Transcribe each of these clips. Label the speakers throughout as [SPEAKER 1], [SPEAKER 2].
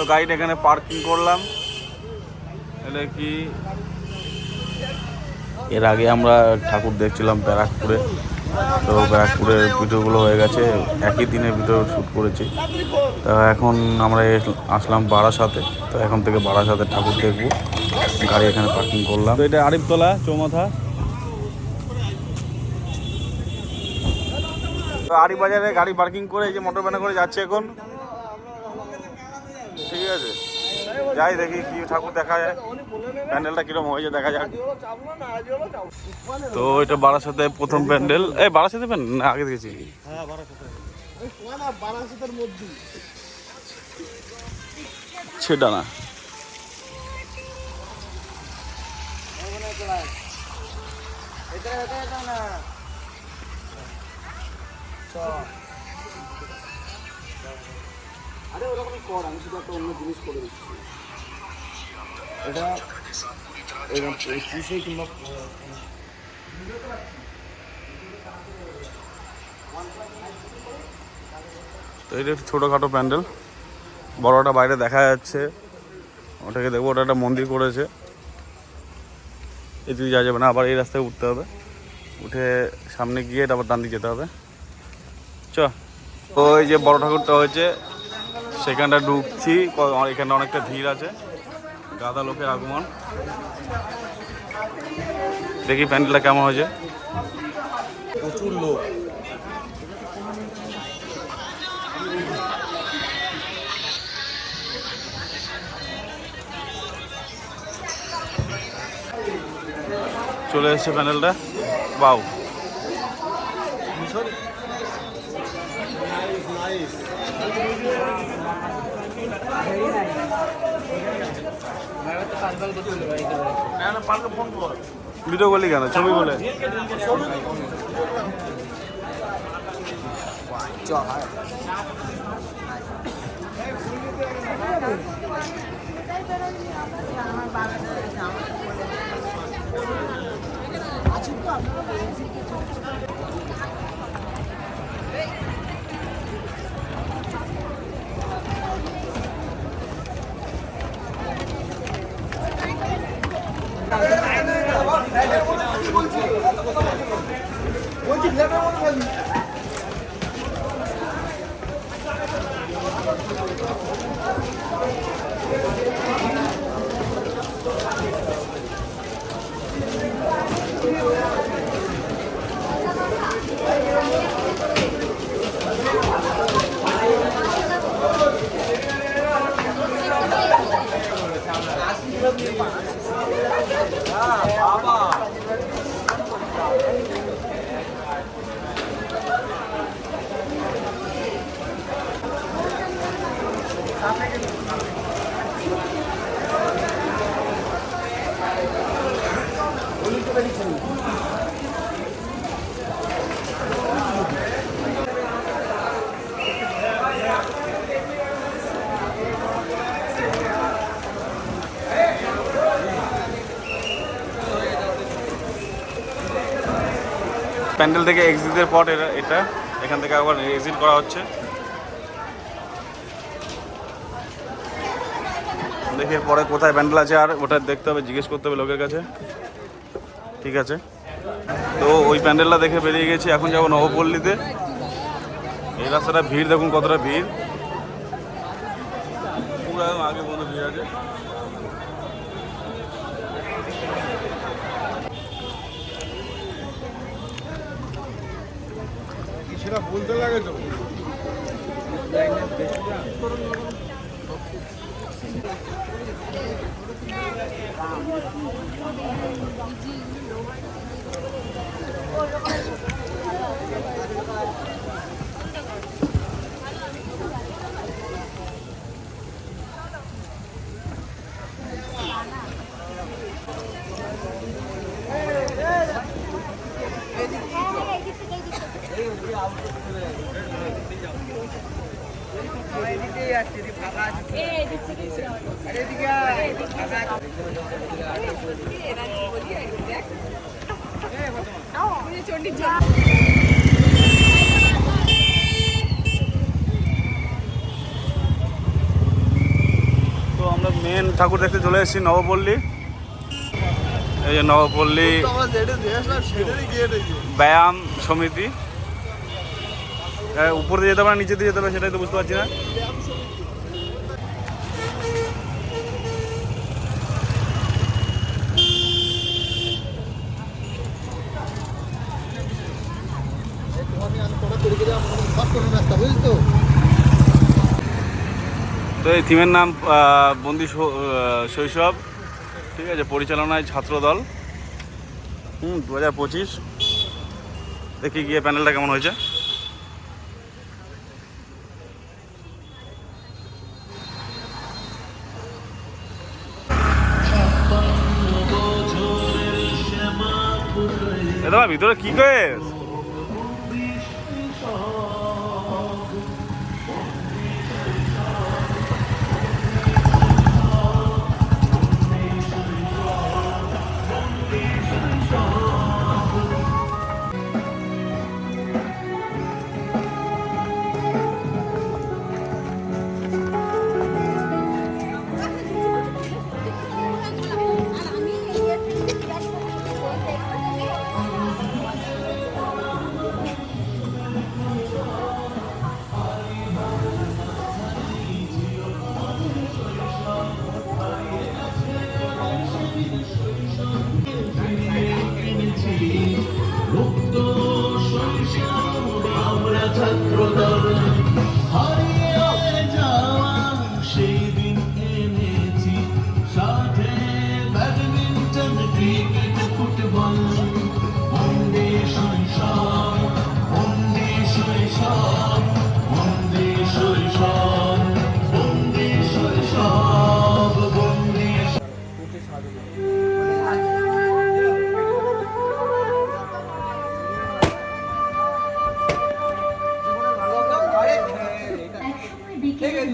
[SPEAKER 1] তো গাড়িটা এখানে পার্কিং করলাম। এটা কি এর আগে আমরা ঠাকুর দেখছিলাম ব্যারাকপুরে, তো ব্যারাকপুরের ভিডিওগুলো হয়ে গেছে, একই দিনে ভিডিও শ্যুট করেছি। তো এখন আমরা আসলাম বারাসাতে, তো এখন থেকে বারাসাতে ঠাকুর দেখবো। গাড়ি এখানে পার্কিং করলাম। তো এটা আরিফতলা চৌমাথা, তো আরিফ বাজারে গাড়ি পার্কিং করে এই যে মোটর ভ্যানে করে যাচ্ছে এখন। ঠিক আছে, যাই দেখি কি ঠাকুর দেখা যায়, প্যান্ডেলটা কিরকম হয়েছে দেখা যাক। তো এটা বারাসাতে প্রথম প্যান্ডেল। এই বারাসাতে প্যান্ডেল না আগে দেখেছি? সেটা না,
[SPEAKER 2] আরে ওরকমই কর, আমি শুধু একটা অন্য জিনিস করে দিচ্ছি। এটা কিংবা
[SPEAKER 1] তো এটা ছোটোখাটো প্যান্ডেল, বড়টা বাইরে দেখা যাচ্ছে, ওটাকে দেখবো। ওটা একটা মন্দির করেছে, এদিকে যাওয়া যাবে না, আবার এই রাস্তায় উঠতে হবে, উঠে সামনে গিয়ে তারপর ডান দিকে যেতে হবে। চ ওই যে বড় ঠাকুরটা হয়েছে সেখানটা ঢুকছি, এখানে অনেকটা ভিড় আছে, গাদা লোকের আগমন। দেখি প্যান্ডেলটা কেমন হয়েছে।
[SPEAKER 2] প্রচুর লোক।
[SPEAKER 1] চলে এসছে প্যান্ডেলটা, বাউ। ভিডিও বলি কেন, ছবি বলে। প্যান্ডেল থেকে এক্সিটের পর এটা এখান থেকে আবার এক্সিট করা হচ্ছে। দেখি পরে কোথায় প্যান্ডেল আছে আর ওটা দেখতে হবে, জিজ্ঞেস করতে হবে লোকের কাছে। ঠিক আছে, তো ওই প্যান্ডেলটা দেখে বেরিয়ে গেছি, এখন যাবো নবপল্লীতে। এই রাস্তাটা ভিড় দেখুন কতটা ভিড়, পুরো আগে বন্ধু ভিড় আছে।
[SPEAKER 2] সেটা বলতে লাগে তো।
[SPEAKER 1] মেন ঠাকুর দেখতে চলে এসেছি নবপল্লী। এই যে নবপল্লী ব্যায়াম সমিতি। উপর দিয়ে যেতে পারে নিচে দিয়ে যেতে পারে সেটাই তো বুঝতে পারছি না। তো এই থিমের নাম বন্দি শৈশব, ঠিক আছে, পরিচালনায় ছাত্রদল। 2025। দেখি গিয়ে প্যানেলটা কেমন হয়েছে। দাদা ভিতরে কি করে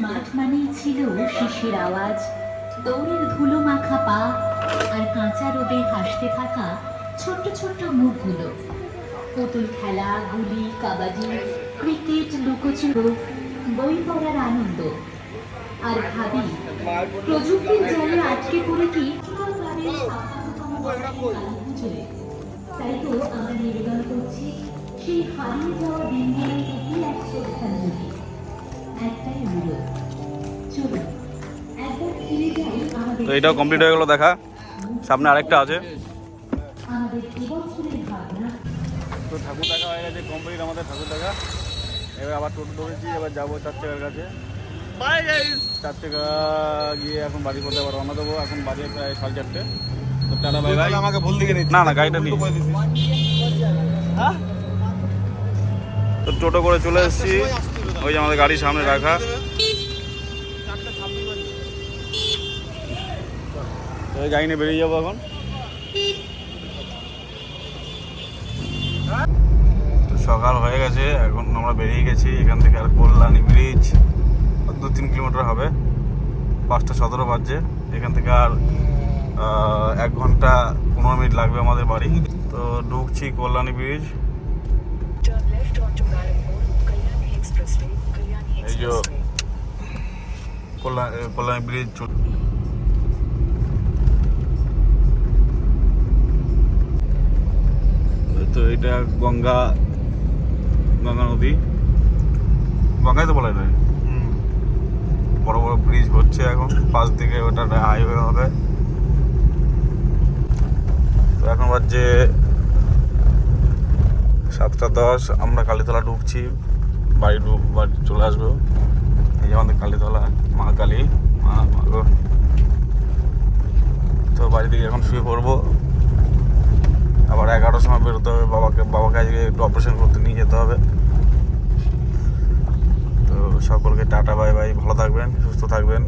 [SPEAKER 3] মাঠ মানেই ছিল শিশির আওয়াজ, দৌড়ের ধুলো মাখা পা, আর কাঁচা রোদে হাসতে থাকা ছোট্ট ছোট্ট মুখগুলো। পুতুল খেলা, গুলি, কাবাডি, ক্রিকেট, লুকোচুরি, বই পড়ার আনন্দ। আর ভাবি প্রযুক্তির জালে আটকে পড়ে কি তাই তো আমরা নিবেদন করছি সেই হারিয়ে যাওয়া দিনগুলোর ইতিহাস শ্রদ্ধাঞ্জলি। একটাই অনুরোধ, চলুন একবার ফিরে যাই আমাদের।
[SPEAKER 1] তো এটাও কমপ্লিট হয়ে গেল দেখা, সামনে আরেকটা আছে।
[SPEAKER 3] আমাদের এবছরের ভাবনা।
[SPEAKER 1] তো ঠাকুর দেখা হয়ে গেছে কমপ্লিট আমাদের ঠাকুর দেখা। এবার আবার টোটো ধরেছি, এবার যাবো 4 টাকার কাছে। 4 টাকা গিয়ে এখন বাড়ি করতে আবার রওনা দেবো। এখন বাজে প্রায় 4:30। তো টাটা বাই বাই।
[SPEAKER 2] আমাকে ভুল দিকে
[SPEAKER 1] না না গাড়িটা নিয়ে তো টোটো করে চলে এসেছি। ওই যে আমাদের গাড়ির সামনে রাখা। তো এই গাড়ি নিয়ে বেরিয়ে যাবো এখন। তো সকাল হয়ে গেছে, এখন আমরা বেরিয়ে গেছি এখান থেকে। আর কল্যাণী ব্রিজ 2-3 কিলোমিটার হবে। 5:17 বাজছে। এখান থেকে আর 1 ঘন্টা 15 মিনিট লাগবে আমাদের বাড়ি। তো ঢুকছি কল্যাণী ব্রিজ। এই যে কল্যাণী ব্রিজ। তো এটা গঙ্গা নদী, গঙ্গায় তো বলা যায়। বড় বড় ব্রিজ হচ্ছে এখন, পাশ দিকে ওটা হাইওয়ে হবে। তো এখন বাজছে 7:10। আমরা কালীতলা ঢুকছি, বাড়ি চলে আসবো। এই যে আমাদের কালীতলা, মা কালী, মা গো। তো বাড়ি থেকে এখন শুয়ে পড়বো। আবার 11টার সময় বেরোতে হবে। বাবাকে আজকে একটু অপারেশন করতে নিয়ে যেতে হবে। তো সকলকে টাটা বাই বাই। ভালো থাকবেন, সুস্থ থাকবেন।